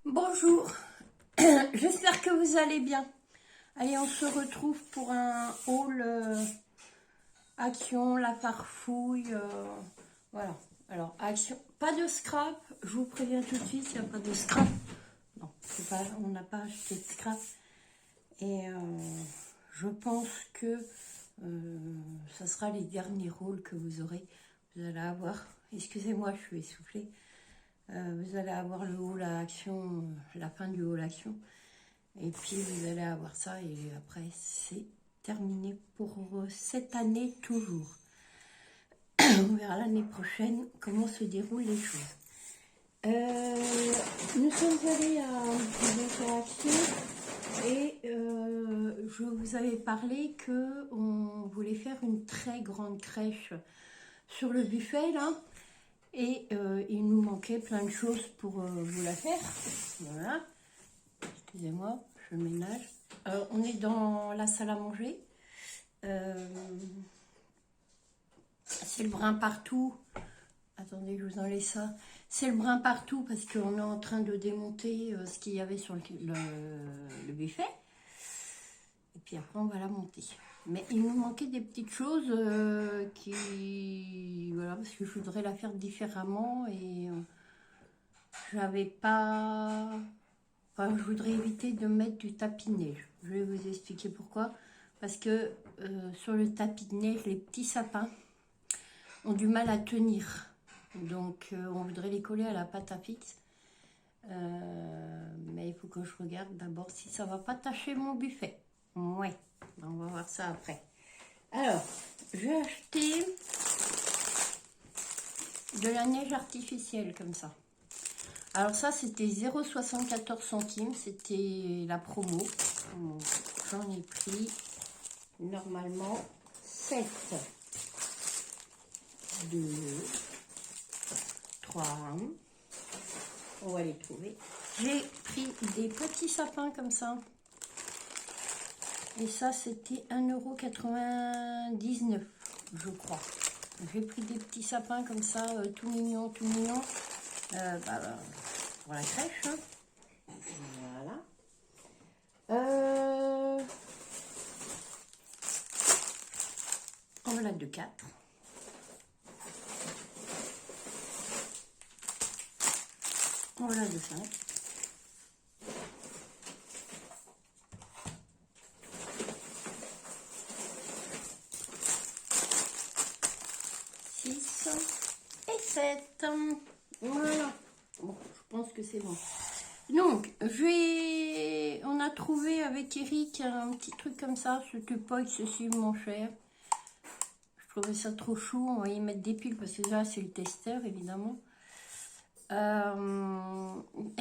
Bonjour, j'espère que vous allez bien. Allez, on se retrouve pour un haul Action, la farfouille. Voilà, alors Action, pas de scrap, je vous préviens tout de suite, il n'y a pas de scrap. Non, on n'a pas acheté de scrap. Et je pense que ça sera les derniers hauls que vous aurez. Vous allez avoir, excusez-moi, je suis essoufflée. Vous allez avoir le haul à Action, la fin du haul Action. Et puis vous allez avoir ça et après c'est terminé pour cette année toujours. On verra l'année prochaine comment se déroulent les choses. Nous sommes allés à l'interaction et je vous avais parlé qu'on voulait faire une très grande crèche sur le buffet là. Et il nous manquait plein de choses pour vous la faire. Voilà. Excusez-moi, je ménage. On est dans la salle à manger. C'est le brin partout. Attendez, je vous enlève ça. C'est le brin partout parce qu'on est en train de démonter ce qu'il y avait sur le buffet. Et puis après, on va la monter. Mais il nous manquait des petites choses voilà, parce que je voudrais la faire différemment et j'avais pas... Enfin, je voudrais éviter de mettre du tapis de neige. Je vais vous expliquer pourquoi. Parce que sur le tapis de neige, les petits sapins ont du mal à tenir. Donc, on voudrait les coller à la pâte à fixe. Mais il faut que je regarde d'abord si ça va pas tacher mon buffet. Ouais, on va voir ça après. Alors, j'ai acheté de la neige artificielle comme ça. Alors ça, c'était 0,74 centimes, c'était la promo. J'en ai pris normalement 7. 2, 3, on va les trouver. J'ai pris des petits sapins comme ça. Et ça, c'était 1,99 €, je crois. J'ai pris des petits sapins comme ça, tout mignon, tout mignon. Pour la crèche. Hein. Voilà. En voilà de 4. En voilà de 5. Et 7. Voilà. Bon, je pense que c'est bon. Donc, on a trouvé avec Eric un petit truc comme ça. C'était pas excessivement cher. Je trouvais ça trop chou. On va y mettre des piles parce que là, c'est le testeur, évidemment.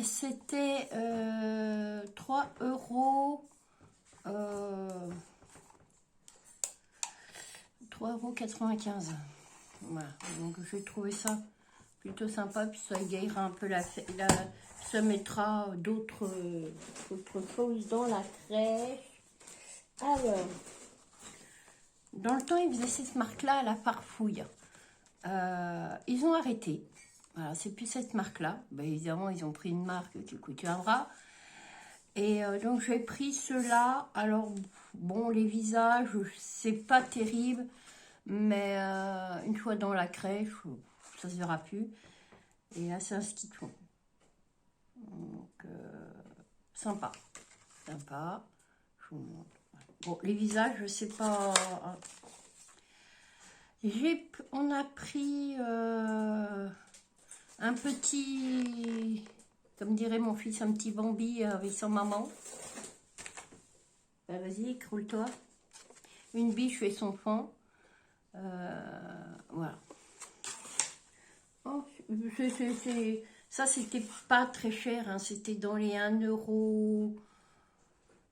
C'était 3 €. 3,95 €. Voilà, donc j'ai trouvé ça plutôt sympa, puis ça égayera un peu ça mettra d'autres choses dans la crèche. Alors, dans le temps, ils faisaient cette marque-là, la farfouille. Ils ont arrêté. Voilà, c'est plus cette marque-là. Ben, évidemment, ils ont pris une marque qui coûte un bras. Et donc, j'ai pris ceux-là. Alors, bon, les visages, c'est pas terrible. Mais une fois dans la crèche, ça se verra plus. Et là, c'est un ski de fond. Donc, sympa. Sympa. Je vous montre. Bon, les visages, je sais pas. On a pris un petit, comme dirait mon fils, un petit Bambi avec son maman. Ben, vas-y, écroule-toi. Une biche et son fond. Voilà. Oh, ça, c'était pas très cher. Hein. C'était dans les 1,90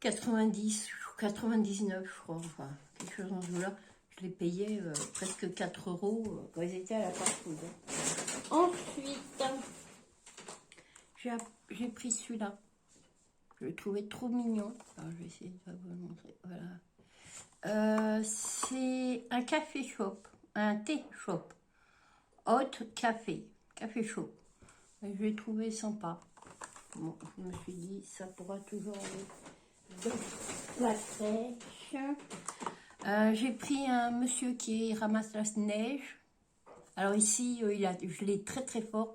€, 99, je crois. Enfin, quelque chose dans ce là. Je les payais presque 4 € quand ils étaient à la farfouille. Ensuite, j'ai pris celui-là. Je le trouvais trop mignon. Alors, je vais essayer de vous le montrer. Voilà. C'est un café shop, un thé shop. Hot café chaud. Et je l'ai trouvé sympa. Bon, je me suis dit, ça pourra toujours aller dans la crèche. J'ai pris un monsieur qui ramasse la neige. Alors ici, je l'ai très très fort.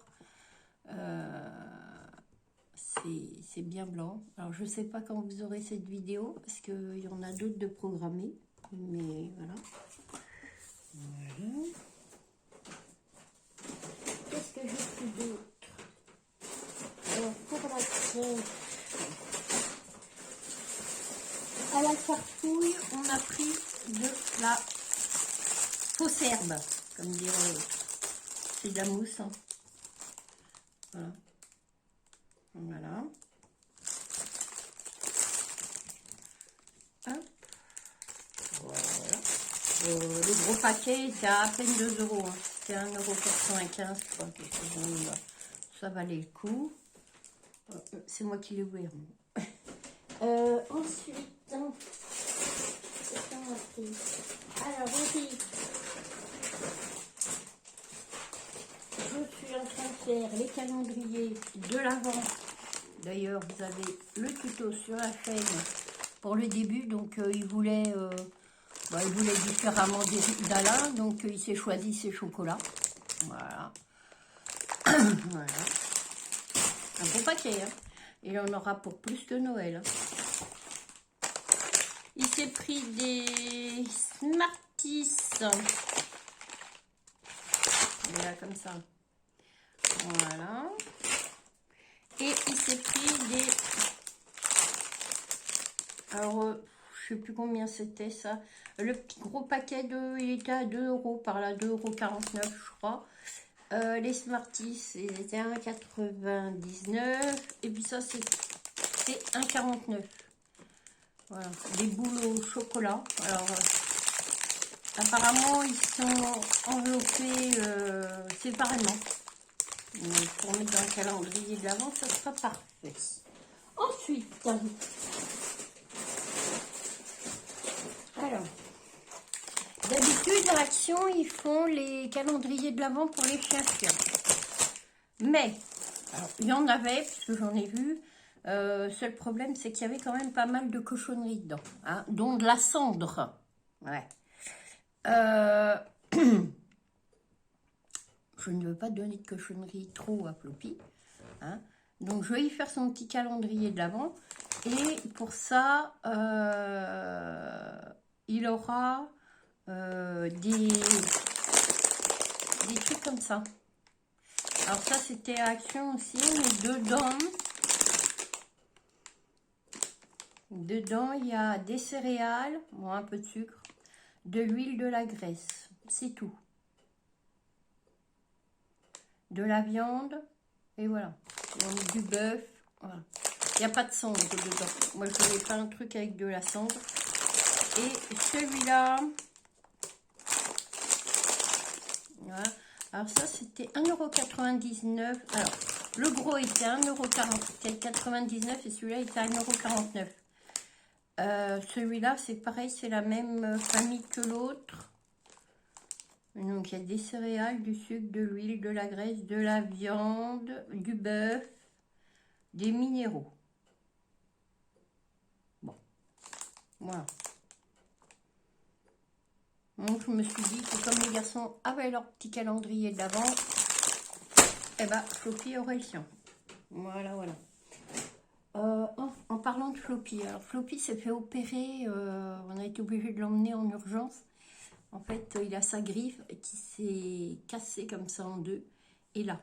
C'est bien blanc. Alors je sais pas quand vous aurez cette vidéo, parce qu'il y en a d'autres de programmés. Mais voilà. Voilà. Qu'est-ce que j'ai pris d'autre? Alors pour la crèche, à la farfouille, on a pris de la fausse herbe, comme dirait l'autre. C'est de la mousse. Hein. Voilà. Voilà. Hop. Voilà. Le gros paquet, c'est à peine 2 €. Hein. C'était 1,95 €, je crois. Ça valait le coup. C'est moi qui l'ai ouvert. Ensuite, qu'est-ce qu'on a pris? Alors, oui, je suis en train de faire les calendriers de l'Avent. D'ailleurs, vous avez le tuto sur la chaîne pour le début. Donc, il voulait différemment d'Alain. Donc, il s'est choisi ses chocolats. Voilà. Voilà. Un bon paquet. Hein. Il en aura pour plus que Noël. Hein. Il s'est pris des Smarties. Voilà, comme ça. Voilà. Et il s'est pris des... Alors, je sais plus combien c'était ça. Le petit gros paquet, il était à 2 € par là, 2,49 € je crois. Les Smarties, c'était 1,99 €. Et puis ça, c'est 1,49 €. Voilà, des boules au chocolat. Alors, apparemment, ils sont enveloppés séparément. Donc, pour mettre dans le calendrier de l'Avent, ça sera parfait. Ensuite, alors, d'habitude, à Action, ils font les calendriers de l'Avent pour les chiens. Mais, alors, il y en avait, parce que j'en ai vu. Seul problème, c'est qu'il y avait quand même pas mal de cochonneries dedans, hein, dont de la cendre. Ouais. Je ne veux pas donner de cochonneries trop à Floppy. Hein. Donc, je vais y faire son petit calendrier de l'Avent. Et pour ça, il aura des trucs comme ça. Alors ça, c'était à Action aussi, mais dedans, il y a des céréales, bon, un peu de sucre, de l'huile, de la graisse, c'est tout. De la viande, et voilà. Donc, du bœuf, voilà. Il n'y a pas de cendre dedans. Moi, je voulais pas un truc avec de la cendre. Et celui-là, voilà. Alors ça, c'était 1,99 €. Alors, le gros était 1,99 € et celui-là était à 1,49 €. Celui-là, c'est pareil, c'est la même famille que l'autre. Donc, il y a des céréales, du sucre, de l'huile, de la graisse, de la viande, du bœuf, des minéraux. Bon, voilà. Donc, je me suis dit que comme les garçons avaient leur petit calendrier d'avant, eh ben, Floppy aurait le sien. Voilà, voilà. En parlant de Floppy, alors Floppy s'est fait opérer, on a été obligé de l'emmener en urgence. En fait, il a sa griffe qui s'est cassée comme ça en deux, et là,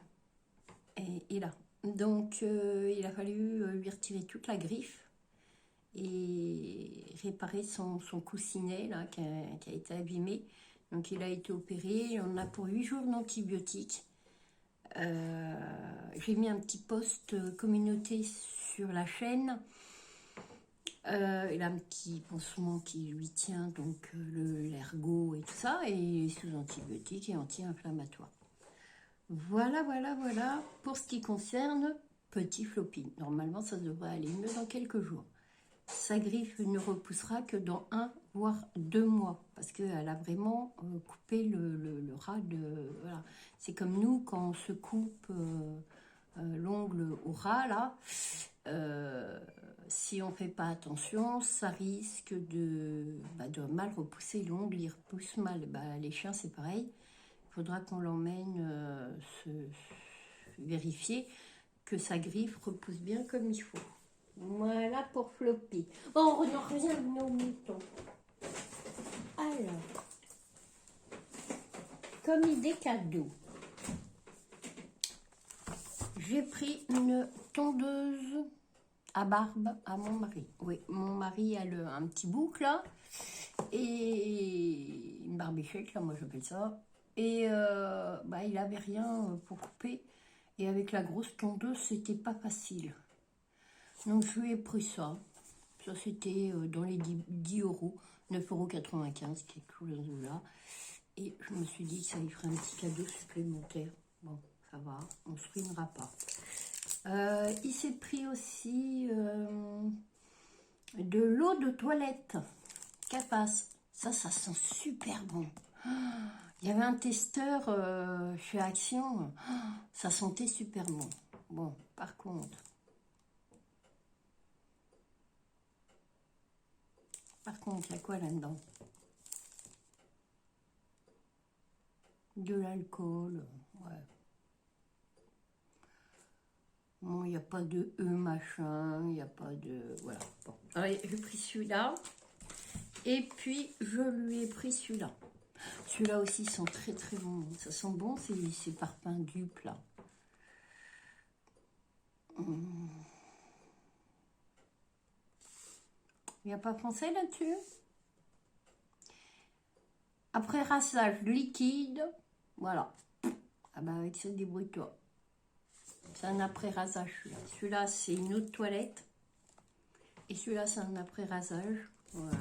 et là. Donc, il a fallu lui retirer toute la griffe et réparer son coussinet là, qui a été abîmé. Donc, il a été opéré, on a pour 8 jours d'antibiotiques. J'ai mis un petit post communauté sur la chaîne. Il a un petit pansement qui lui tient donc l'ergot et tout ça, et sous antibiotiques et anti-inflammatoires. Voilà, voilà, voilà pour ce qui concerne petit Floppy. Normalement, ça devrait aller mieux dans quelques jours. Sa griffe ne repoussera que dans 1 voire 2 mois, parce qu'elle a vraiment coupé le ras de... Voilà. C'est comme nous, quand on se coupe l'ongle au ras, là, si on ne fait pas attention, ça risque de mal repousser l'ongle, il repousse mal. Les chiens, c'est pareil. Il faudra qu'on l'emmène vérifier que sa griffe repousse bien comme il faut. Voilà pour Floppy. Bon, on revient à nos moutons. Alors, comme idée cadeau, j'ai pris une tondeuse à barbe à mon mari. Oui, mon mari a un petit bouc là, et une barbichette là, moi j'appelle ça. Et il avait rien pour couper, et avec la grosse tondeuse c'était pas facile. Donc je lui ai pris ça. Ça c'était dans les 10 euros, 9,95 €, quelque chose là. Et je me suis dit que ça lui ferait un petit cadeau supplémentaire. Bon, ça va, on se ruinera pas. Il s'est pris aussi de l'eau de toilette Capas. Ça sent super bon. Il y avait un testeur chez Action. Ça sentait super bon. Bon, par contre, il y a quoi là-dedans? De l'alcool, ouais. Bon, il n'y a pas de machin, il n'y a pas de... Voilà. Bon. Allez, j'ai pris celui-là. Et puis, je lui ai pris celui-là. Celui-là aussi sent très très bon. Ça sent bon, ces parfums dupes là. Il n'y a pas français là-dessus? Après rassage liquide, voilà. Ah bah avec ça, débrouille-toi. C'est un après-rasage. Celui-là, c'est une eau de toilette. Et celui-là, c'est un après-rasage. Voilà.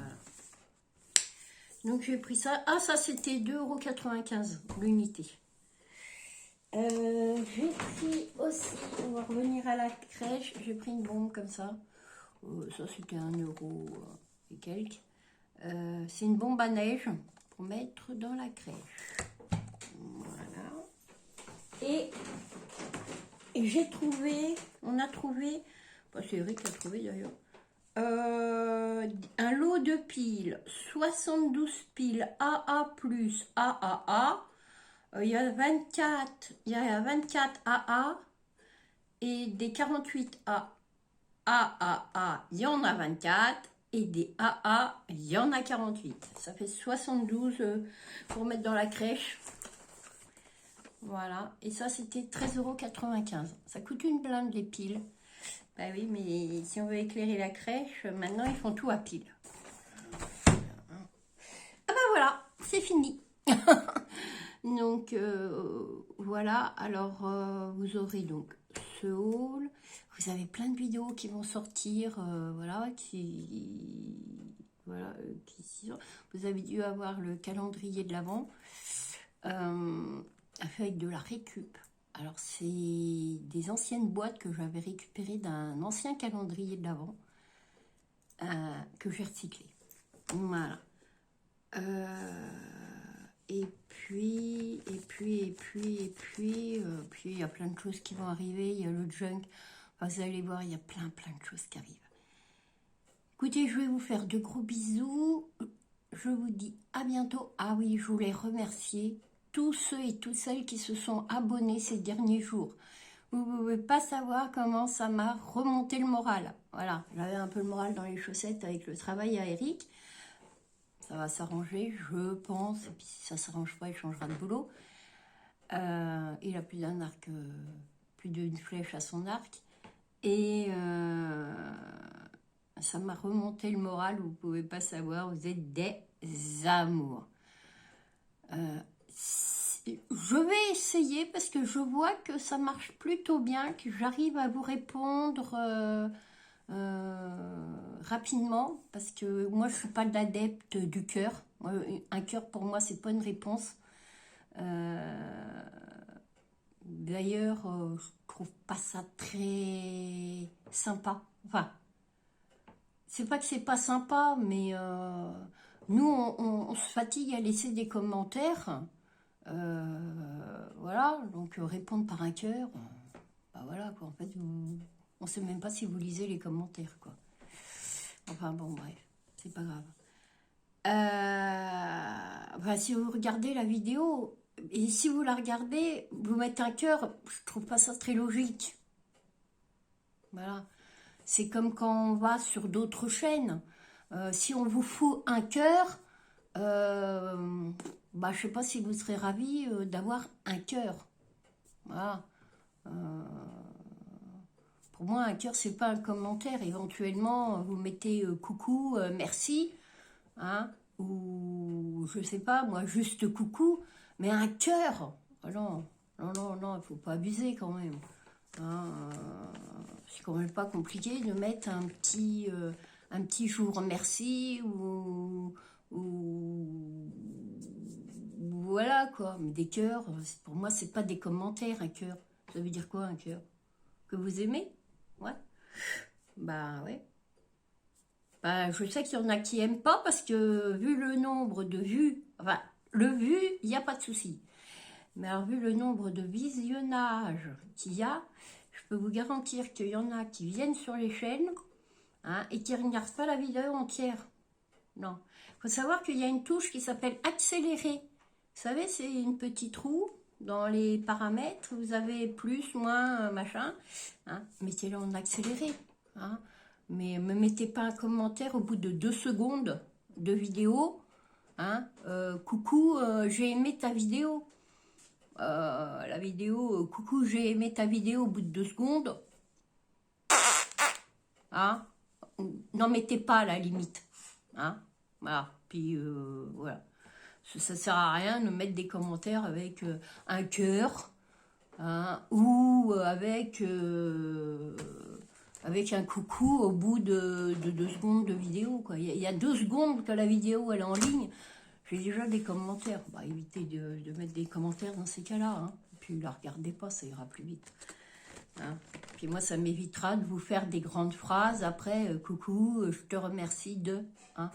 Donc, j'ai pris ça. Ah, ça, c'était 2,95 € l'unité. J'ai pris aussi, on va revenir à la crèche, j'ai pris une bombe comme ça. Ça, c'était 1 € et quelques. C'est une bombe à neige pour mettre dans la crèche. Voilà. Et j'ai trouvé, on a trouvé, c'est Eric qui a trouvé d'ailleurs, un lot de piles, 72 piles AA+, AAA. Il y a 24 AA et des 48 AAA, il y en a 24, et des AA, il y en a 48. Ça fait 72 pour mettre dans la crèche. Voilà, et ça c'était 13,95 €. Ça coûte une blinde les piles. Bah oui, mais si on veut éclairer la crèche, maintenant ils font tout à piles. Ah bah voilà, c'est fini. Donc voilà, alors vous aurez donc ce haul. Vous avez plein de vidéos qui vont sortir, vous avez dû avoir le calendrier de l'Avent avec de la récup. Alors c'est des anciennes boîtes que j'avais récupérées d'un ancien calendrier de l'Avent que j'ai recyclé. Voilà. Et puis, il y a plein de choses qui vont arriver. Il y a le junk. Enfin, vous allez voir, il y a plein de choses qui arrivent. Écoutez, je vais vous faire de gros bisous. Je vous dis à bientôt. Ah oui, je voulais remercier tous ceux et toutes celles qui se sont abonnés ces derniers jours. Vous ne pouvez pas savoir comment ça m'a remonté le moral. Voilà, j'avais un peu le moral dans les chaussettes avec le travail à Eric. Ça va s'arranger, je pense. Et puis si ça ne s'arrange pas, il changera de boulot. Il a plus d'un arc, plus d'une flèche à son arc. Et ça m'a remonté le moral, vous ne pouvez pas savoir, vous êtes des amours. Je vais essayer parce que je vois que ça marche plutôt bien, que j'arrive à vous répondre rapidement, parce que moi je suis pas l'adepte du cœur. Un cœur pour moi c'est pas une réponse. D'ailleurs je trouve pas ça très sympa. Enfin, c'est pas que c'est pas sympa, mais nous on se fatigue à laisser des commentaires. Voilà, donc répondre par un cœur, voilà, quoi. En fait, on sait même pas si vous lisez les commentaires, quoi. Enfin, bon, bref, c'est pas grave. Enfin, si vous regardez la vidéo, et si vous la regardez, vous mettez un cœur, je trouve pas ça très logique. Voilà. C'est comme quand on va sur d'autres chaînes. Si on vous fout un cœur, bah, je sais pas si vous serez ravi d'avoir un cœur. Voilà. Pour moi, un cœur, c'est pas un commentaire. Éventuellement, vous mettez coucou, merci, hein, ou je sais pas, moi, juste coucou, mais un cœur. Oh non, non, non, non, il faut pas abuser quand même. Hein, c'est quand même pas compliqué de mettre un petit je vous remercie ou voilà quoi. Mais des cœurs, pour moi, c'est pas des commentaires, un cœur. Ça veut dire quoi un cœur? Que vous aimez? Ouais. Bah ouais. Bah, je sais qu'il y en a qui aiment pas parce que vu le nombre de vues, enfin, le vu, il n'y a pas de souci. Mais alors, vu le nombre de visionnages qu'il y a, je peux vous garantir qu'il y en a qui viennent sur les chaînes, hein, et qui ne regardent pas la vidéo entière. Non. Il faut savoir qu'il y a une touche qui s'appelle accélérer. Vous savez, c'est une petite roue dans les paramètres. Vous avez plus, moins, machin. Hein, mettez-le en accéléré. Hein, mais ne me mettez pas un commentaire au bout de 2 secondes de vidéo. Hein, coucou, j'ai aimé ta vidéo. La vidéo, coucou, j'ai aimé ta vidéo au bout de 2 secondes. Hein, n'en mettez pas à la limite. Hein, voilà. Puis voilà. Ça sert à rien de mettre des commentaires avec un cœur, hein, ou avec un coucou au bout de 2 secondes de vidéo, quoi. Il y a 2 secondes que la vidéo elle est en ligne. J'ai déjà des commentaires. Bah, évitez de mettre des commentaires dans ces cas-là. Hein. Et puis, ne la regardez pas, ça ira plus vite. Hein. Puis moi, ça m'évitera de vous faire des grandes phrases. Après, coucou, je te remercie de... Hein.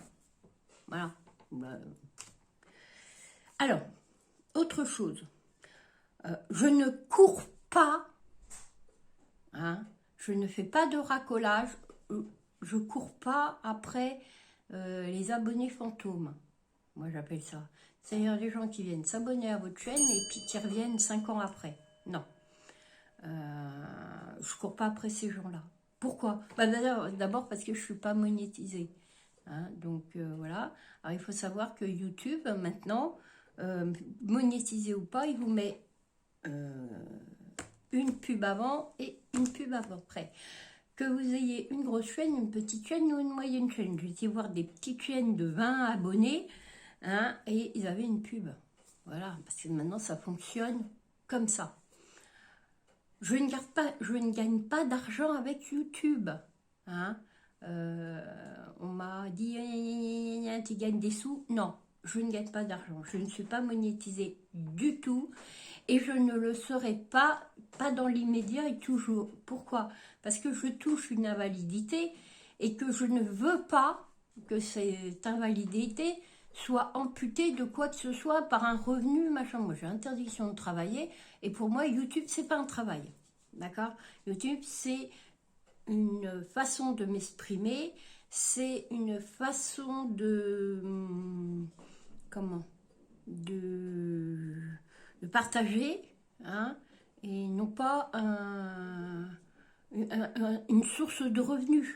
Voilà. Bah, alors, autre chose. Je ne cours pas. Hein. Je ne fais pas de racolage. Je cours pas après les abonnés fantômes. Moi, j'appelle ça. C'est-à-dire des gens qui viennent s'abonner à votre chaîne et puis qui reviennent 5 ans après. Non. Je ne cours pas après ces gens-là. Pourquoi? Bah, d'abord parce que je ne suis pas monétisée. Hein, donc, voilà. Alors, il faut savoir que YouTube, maintenant, monétisé ou pas, il vous met une pub avant et une pub après. Que vous ayez une grosse chaîne, une petite chaîne ou une moyenne chaîne. J'ai été voir des petites chaînes de 20 abonnés. Hein, et ils avaient une pub. Voilà, parce que maintenant ça fonctionne comme ça. Je ne gagne pas d'argent avec YouTube. Hein. On m'a dit tu gagnes des sous. Non, je ne gagne pas d'argent. Je ne suis pas monétisée du tout. Et je ne le serai pas dans l'immédiat et toujours. Pourquoi? Parce que je touche une invalidité et que je ne veux pas que cette invalidité soit amputée de quoi que ce soit par un revenu, machin. Moi, j'ai interdiction de travailler. Et pour moi, YouTube, c'est pas un travail. D'accord? YouTube, c'est une façon de m'exprimer. C'est une façon de... comment? De partager, hein, et non pas une source de revenus.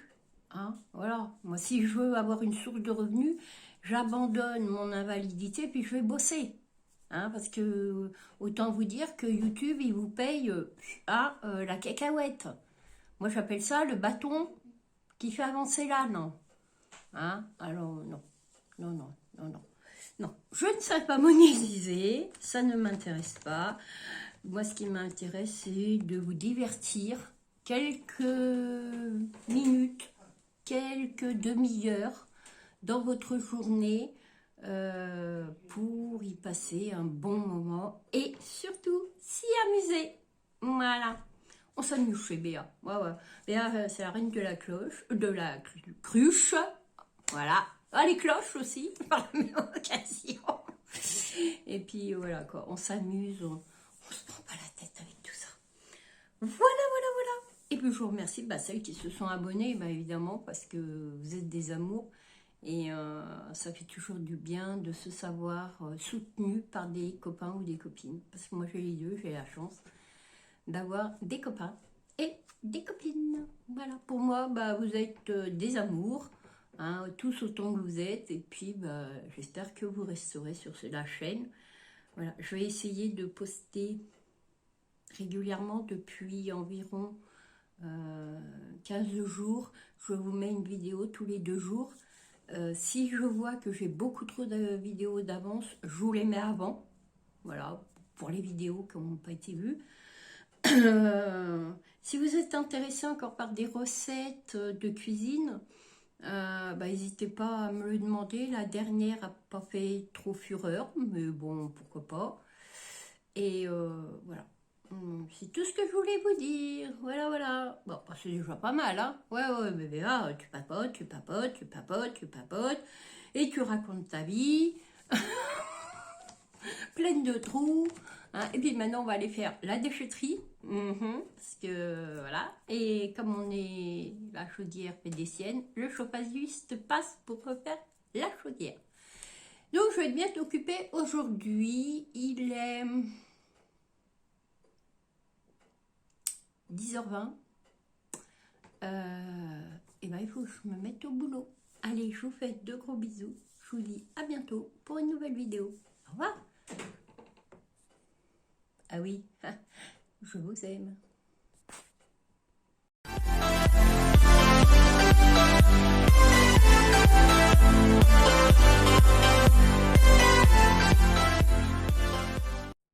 Hein, voilà. Moi, si je veux avoir une source de revenus, j'abandonne mon invalidité puis je vais bosser. Hein, parce que autant vous dire que YouTube, il vous paye la cacahuète. Moi, j'appelle ça le bâton qui fait avancer l'âne. Hein, alors, non. Non, non, non, non. Non, je ne serai pas monétisée, ça ne m'intéresse pas. Moi, ce qui m'intéresse, c'est de vous divertir quelques minutes, quelques demi-heures dans votre journée pour y passer un bon moment et surtout s'y amuser. Voilà. On s'amuse chez Béa. Ouais, ouais. Béa, c'est la reine de la cloche, de la cruche. Voilà. Ah, les cloches aussi, par la même occasion. Et puis voilà quoi, on s'amuse, on se prend pas la tête avec tout ça. Voilà, voilà. Et puis je vous remercie celles qui se sont abonnées, évidemment, parce que vous êtes des amours. Et ça fait toujours du bien de se savoir soutenu par des copains ou des copines. Parce que moi j'ai les deux, j'ai la chance d'avoir des copains et des copines. Voilà, pour moi, vous êtes des amours, hein, tous autant que vous êtes. Et puis j'espère que vous resterez sur la chaîne. Voilà, je vais essayer de poster régulièrement depuis environ 15 jours. Je vous mets une vidéo tous les 2 jours. Si je vois que j'ai beaucoup trop de vidéos d'avance, je vous les mets avant. Voilà, pour les vidéos qui n'ont pas été vues. Si vous êtes intéressé encore par des recettes de cuisine, n'hésitez pas à me le demander. La dernière n'a pas fait trop fureur, mais bon, pourquoi pas. Et voilà. C'est tout ce que je voulais vous dire. Voilà, voilà. Bon, c'est déjà pas mal, hein. Ouais, bébé, tu papotes, tu papotes, tu papotes, tu papotes. Et tu racontes ta vie. Pleine de trous. Hein. Et puis maintenant, on va aller faire la déchetterie. Parce que, voilà. Et comme on est la chaudière fait des siennes, le chauffagiste passe pour refaire la chaudière. Donc, je vais être bien occupée aujourd'hui. Il est 10h20. Et il faut que je me mette au boulot. Allez, je vous fais de gros bisous. Je vous dis à bientôt pour une nouvelle vidéo. Au revoir. Ah oui, je vous aime.